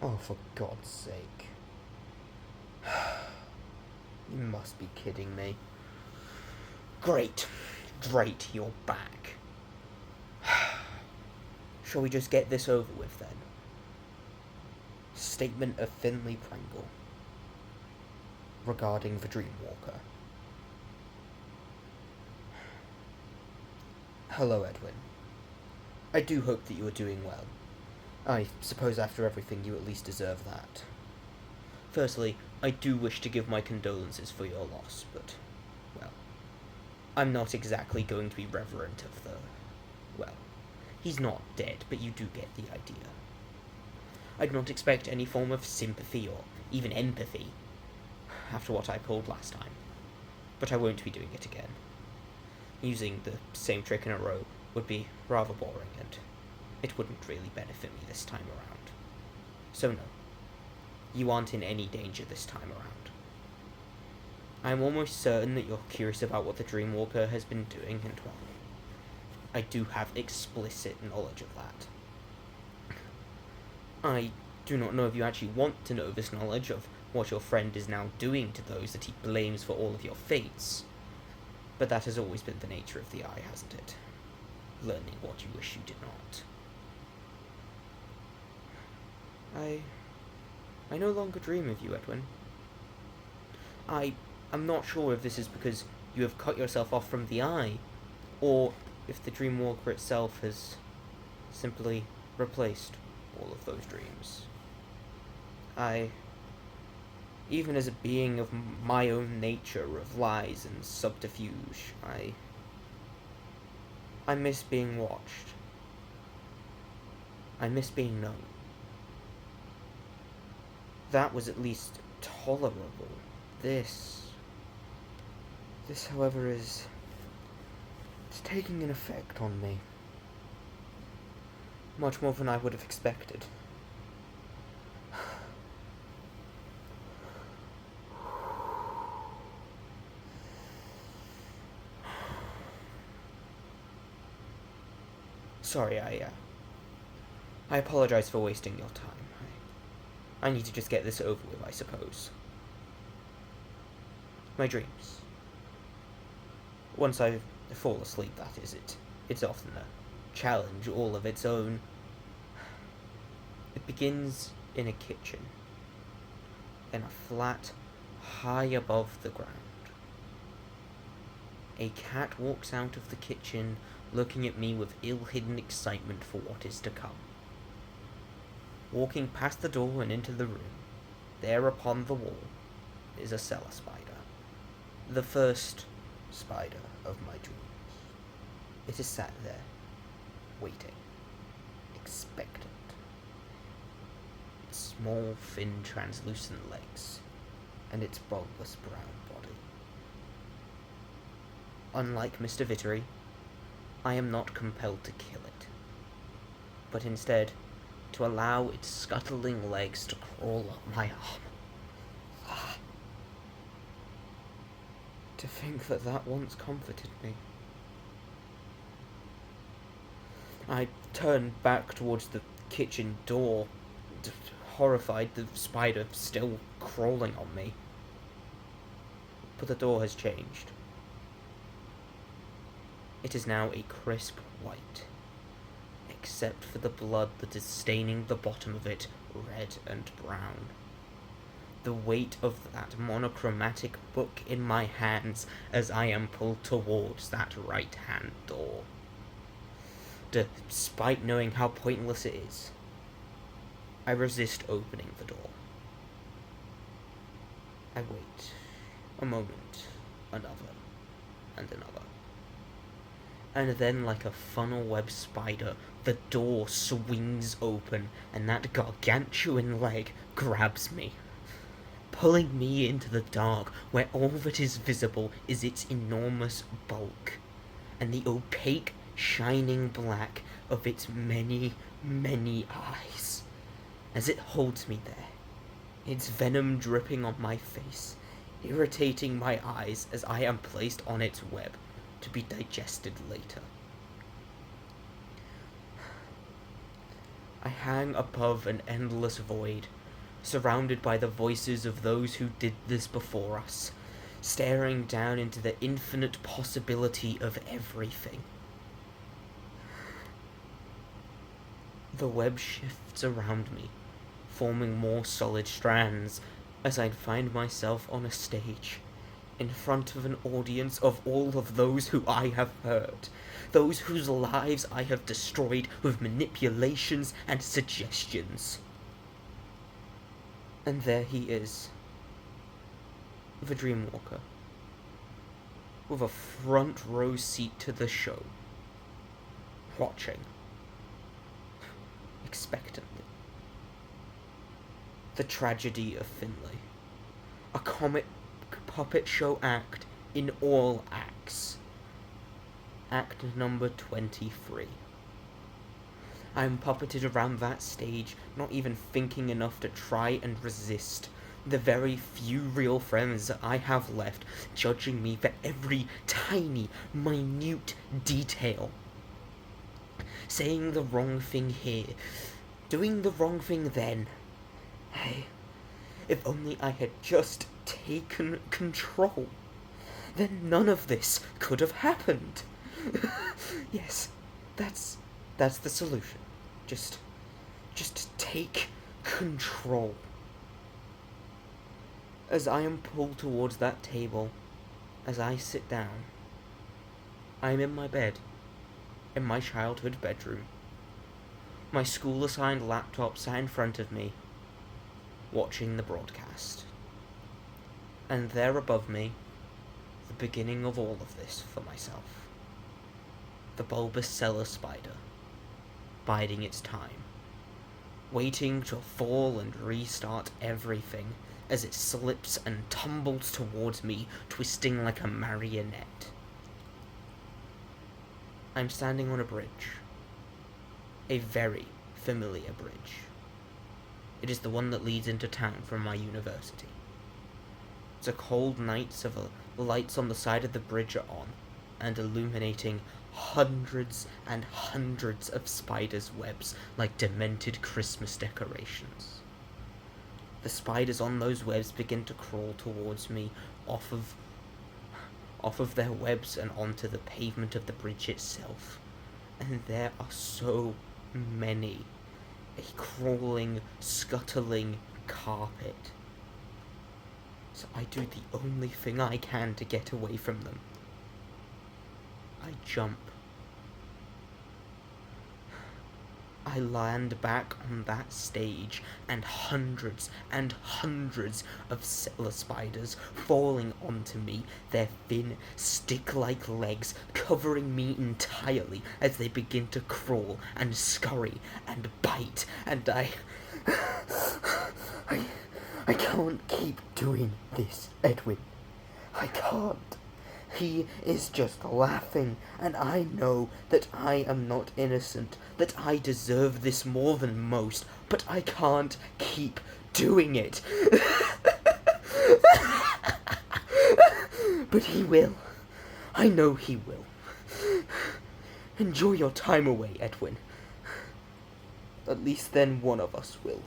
Oh, for God's sake. You must be kidding me. Great. You're back. Shall we just get this over with, then? Statement of Finlay Pringle regarding the Dreamwalker. Hello, Edwin. I do hope that you are doing well. I suppose after everything you at least deserve that. Firstly, I do wish to give my condolences for your loss, but, well, I'm not exactly going to be reverent of the... well, he's not dead, but you do get the idea. I'd not expect any form of sympathy or even empathy after what I pulled last time, but I won't be doing it again. Using the same trick in a row would be rather boring, and it wouldn't really benefit me this time around. So no, you aren't in any danger this time around. I'm almost certain that you're curious about what the Dreamwalker has been doing, and well, I do have explicit knowledge of that. I do not know if you actually want to know this knowledge of what your friend is now doing to those that he blames for all of your fates, but that has always been the nature of the Eye, hasn't it? Learning what you wish you did not. I no longer dream of you, Edwin. I'm not sure if this is because you have cut yourself off from the Eye, or if the Dreamwalker itself has simply replaced all of those dreams. Even as a being of my own nature of lies and subterfuge, I miss being watched. I miss being known. That was at least tolerable. This, however, it's taking an effect on me. Much more than I would have expected. Sorry, I apologize for wasting your time. I need to just get this over with, I suppose. My dreams. Once I fall asleep, that is, it's often a challenge all of its own. It begins in a kitchen, in a flat high above the ground. A cat walks out of the kitchen, looking at me with ill-hidden excitement for what is to come. Walking past the door and into the room, there upon the wall is a cellar spider. The first spider of my dreams. It is sat there, waiting, expectant. Its small, thin, translucent legs, and its bulbous brown body. Unlike Mr. Vittery, I am not compelled to kill it, but instead to allow its scuttling legs to crawl up my arm. To think that once comforted me. I turned back towards the kitchen door, horrified, the spider still crawling on me. But the door has changed. It is now a crisp white, except for the blood that is staining the bottom of it red and brown. The weight of that monochromatic book in my hands as I am pulled towards that right-hand door. Despite knowing how pointless it is, I resist opening the door. I wait a moment, another, and another. And then, like a funnel web spider, the door swings open, and that gargantuan leg grabs me, pulling me into the dark, where all that is visible is its enormous bulk, and the opaque, shining black of its many, many eyes, as it holds me there, its venom dripping on my face, irritating my eyes as I am placed on its web, to be digested later. I hang above an endless void, surrounded by the voices of those who did this before us, staring down into the infinite possibility of everything. The web shifts around me, forming more solid strands, as I'd find myself on a stage, in front of an audience of all of those who I have hurt, those whose lives I have destroyed with manipulations and suggestions. And there he is, the Dreamwalker, with a front row seat to the show, watching, expectantly. The Tragedy of Finlay, a comic puppet show act in all acts. Act number 23. I am puppeted around that stage, not even thinking enough to try and resist the very few real friends that I have left, judging me for every tiny, minute detail. Saying the wrong thing here, doing the wrong thing then. Hey, if only I had just taken control, then none of this could have happened. Yes, that's the solution. Just take control. As I am pulled towards that table, as I sit down, I am in my bed, in my childhood bedroom. My school-assigned laptop sat in front of me, watching the broadcast. And there above me, the beginning of all of this for myself. The bulbous cellar spider, biding its time, waiting to fall and restart everything as it slips and tumbles towards me, twisting like a marionette. I'm standing on a bridge. A very familiar bridge. It is the one that leads into town from my university. The cold night, so the lights on the side of the bridge are on, and illuminating hundreds and hundreds of spiders' webs like demented Christmas decorations. The spiders on those webs begin to crawl towards me off of their webs and onto the pavement of the bridge itself. And there are so many. A crawling, scuttling carpet. So I do the only thing I can to get away from them. I jump. I land back on that stage, and hundreds of cellar spiders falling onto me, their thin, stick-like legs covering me entirely as they begin to crawl and scurry and bite, and I can't keep doing this, Edwin. I can't. He is just laughing, and I know that I am not innocent, that I deserve this more than most, but I can't keep doing it. But he will. I know he will. Enjoy your time away, Edwin. At least then one of us will.